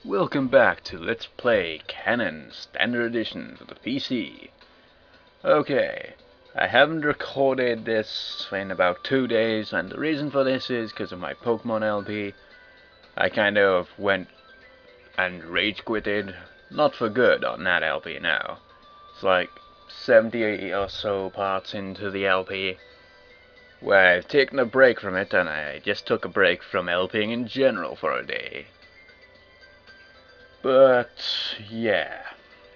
Welcome back to Let's Play Kanon Standard Edition for the PC. Okay, I haven't recorded this in about 2 days, and the reason for this is because of my Pokemon LP. I kind of went and rage quitted, not for good, on that LP now. It's like 70 or so parts into the LP, where I've taken a break from it, and I just took a break from LPing in general for a day. But yeah.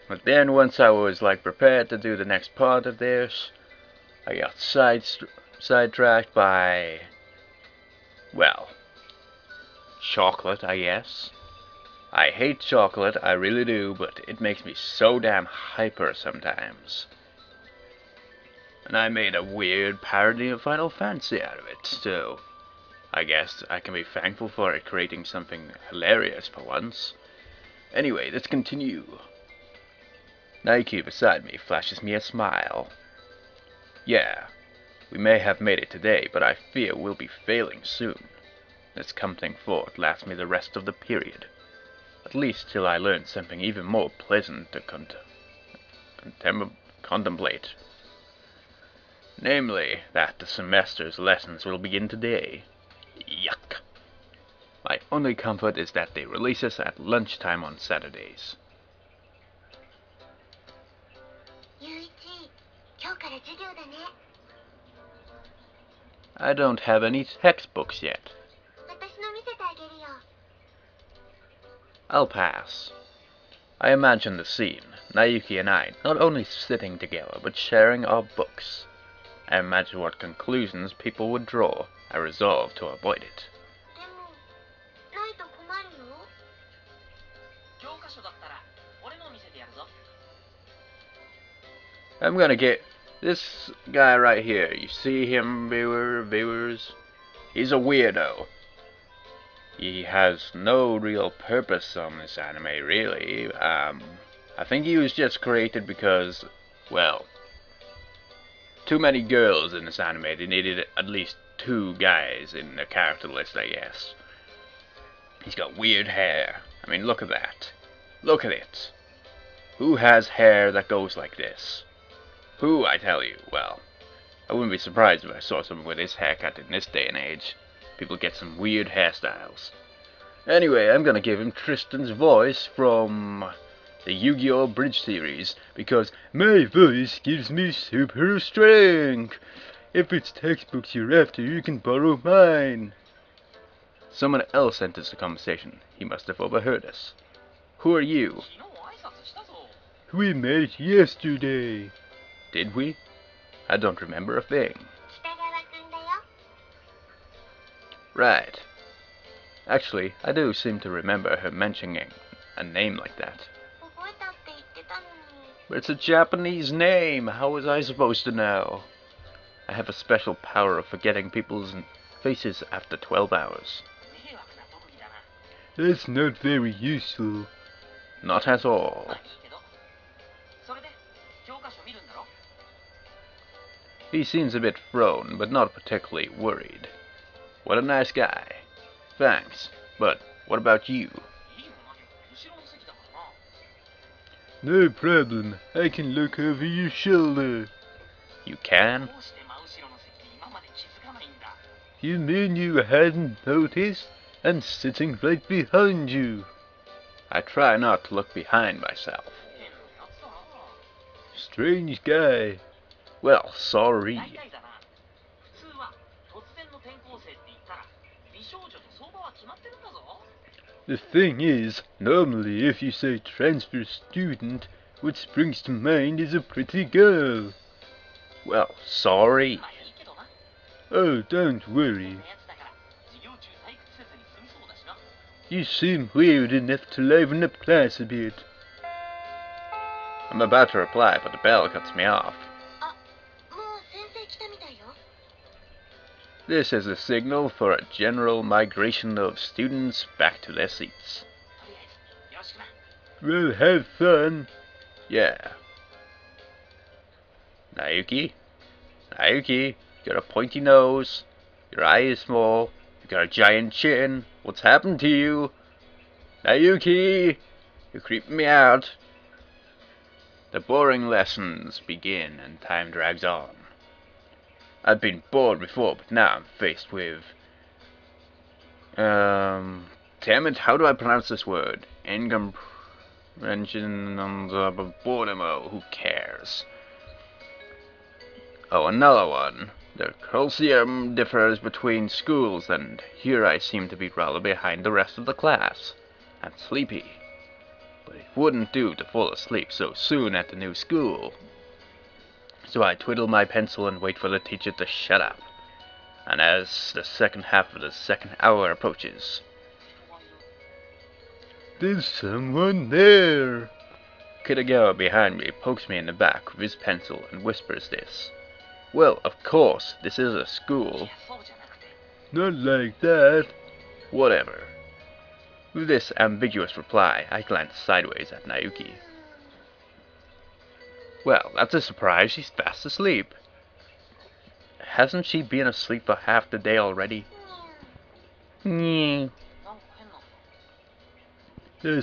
But then once I was prepared to do the next part of this, I got sidetracked by, well, chocolate, I guess. I hate chocolate, I really do, but it makes me so damn hyper sometimes. And I made a weird parody of Final Fantasy out of it, so I guess I can be thankful for it creating something hilarious for once. Anyway, let's continue. Nike beside me flashes me a smile. Yeah, we may have made it today, but I fear we'll be failing soon. This coming forth lasts me the rest of the period. At least till I learn something even more pleasant to contemplate. Namely, that the semester's lessons will begin today. Yuck. My only comfort is that they release us at lunchtime on Saturdays. I don't have any textbooks yet. I'll pass. I imagine the scene, Naoki and I not only sitting together, but sharing our books. I imagine what conclusions people would draw. I resolve to avoid it. I'm gonna get this guy right here. You see him, viewers? He's a weirdo. He has no real purpose on this anime, really. I think he was just created because, well, too many girls in this anime. They needed at least 2 guys in the character list, I guess. He's got weird hair. I mean, look at that. Look at it. Who has hair that goes like this? Who, I tell you? Well, I wouldn't be surprised if I saw someone with his haircut in this day and age. People get some weird hairstyles. Anyway, I'm gonna give him Tristan's voice from the Yu-Gi-Oh! Bridge series, because my voice gives me super strength. If it's textbooks you're after, you can borrow mine. Someone else enters the conversation. He must have overheard us. Who are you? We met yesterday. Did we? I don't remember a thing. Right. Actually, I do seem to remember her mentioning a name like that. But it's a Japanese name. How was I supposed to know? I have a special power of forgetting people's faces after 12 hours. That's not very useful. Not at all. He seems a bit thrown, but not particularly worried. What a nice guy. Thanks, but what about you? No problem. I can look over your shoulder. You can? You mean you hadn't noticed? I'm sitting right behind you. I try not to look behind myself. Strange guy. Well, sorry. The thing is, normally if you say transfer student, what springs to mind is a pretty girl. Well, sorry. Oh, don't worry. You seem weird enough to liven up class a bit. I'm about to reply, but the bell cuts me off. This is a signal for a general migration of students back to their seats. Well, have fun. Yeah. Naoki? Naoki, you got a pointy nose. Your eye is small. You got a giant chin. What's happened to you? Naoki! You're creeping me out. The boring lessons begin and time drags on. I've been bored before, but now I'm faced with... damn it, how do I pronounce this word? Incomprehension on the boredom, who cares? Oh, another one. The curriculum differs between schools, and here I seem to be rather behind the rest of the class. I'm sleepy, but it wouldn't do to fall asleep so soon at the new school. So I twiddle my pencil and wait for the teacher to shut up. And as the second half of the second hour approaches... There's someone there! Kitagawa behind me pokes me in the back with his pencil and whispers this. Well, of course, this is a school. Not like that. Whatever. With this ambiguous reply, I glance sideways at Naoki. Well, that's a surprise. She's fast asleep. Hasn't she been asleep for half the day already? There's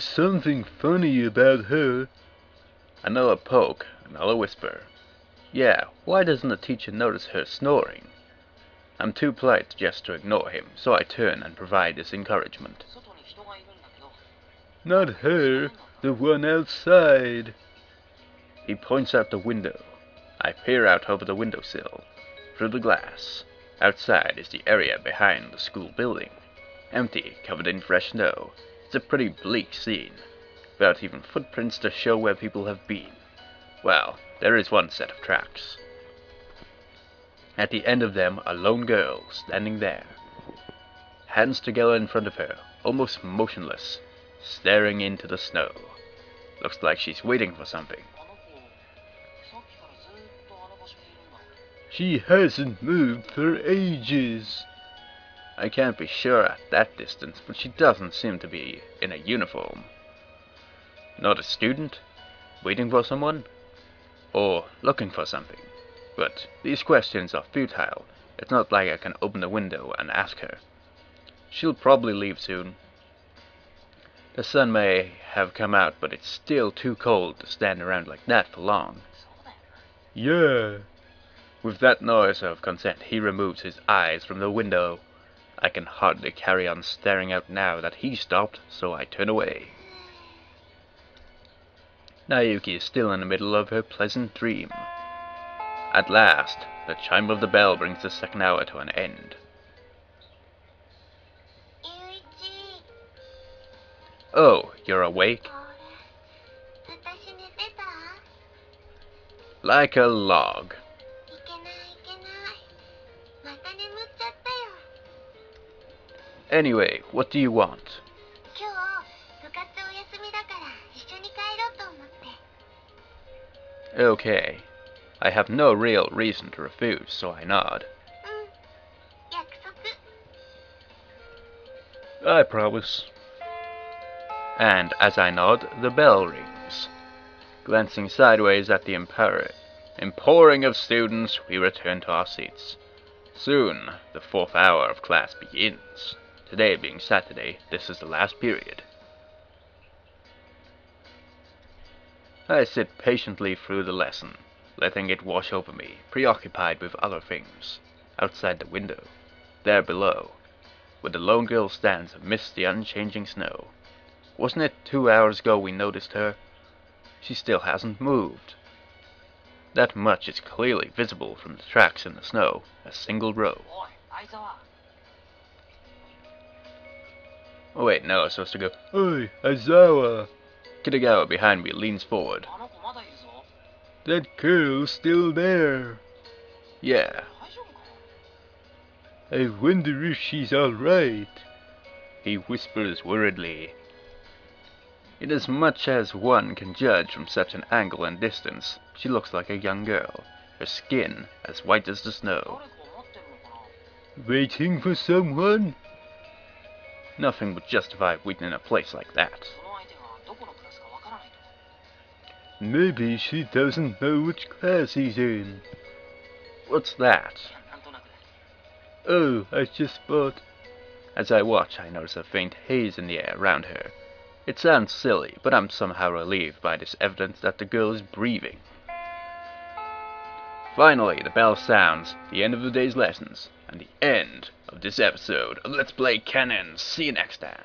something funny about her. Another poke, another whisper. Yeah, why doesn't the teacher notice her snoring? I'm too polite just to ignore him, so I turn and provide this encouragement. Not her, the one outside. He points out the window. I peer out over the windowsill. Through the glass. Outside is the area behind the school building. Empty, covered in fresh snow. It's a pretty bleak scene, without even footprints to show where people have been. Well, there is one set of tracks. At the end of them, a lone girl standing there. Hands together in front of her, almost motionless, staring into the snow. Looks like she's waiting for something. She hasn't moved for ages. I can't be sure at that distance, but she doesn't seem to be in a uniform. Not a student? Waiting for someone? Or looking for something? But these questions are futile. It's not like I can open the window and ask her. She'll probably leave soon. The sun may have come out, but it's still too cold to stand around like that for long. Yeah. With that noise of consent, he removes his eyes from the window. I can hardly carry on staring out now that he stopped, so I turn away. Naoki is still in the middle of her pleasant dream. At last, the chime of the bell brings the second hour to an end. Oh, you're awake? Like a log. Anyway, what do you want? Okay. I have no real reason to refuse, so I nod. I promise. And as I nod, the bell rings. Glancing sideways at the impouring of students, we return to our seats. Soon, the fourth hour of class begins. Today being Saturday, this is the last period. I sit patiently through the lesson, letting it wash over me, preoccupied with other things. Outside the window, there below, where the lone girl stands amidst the unchanging snow. Wasn't it 2 hours ago we noticed her? She still hasn't moved. That much is clearly visible from the tracks in the snow, a single row. Oh wait, no, I was supposed to go, Oi, Aizawa! Kitagawa behind me leans forward. That girl's still there. Yeah. I wonder if she's alright. He whispers worriedly. Inasmuch as one can judge from such an angle and distance, she looks like a young girl, her skin as white as the snow. Waiting for someone? Nothing would justify waiting in a place like that. Maybe she doesn't know which class he's in. What's that? Oh, I just thought... As I watch, I notice a faint haze in the air around her. It sounds silly, but I'm somehow relieved by this evidence that the girl is breathing. Finally, the bell sounds, the end of the day's lessons, and the end of this episode of Let's Play Kanon. See you next time.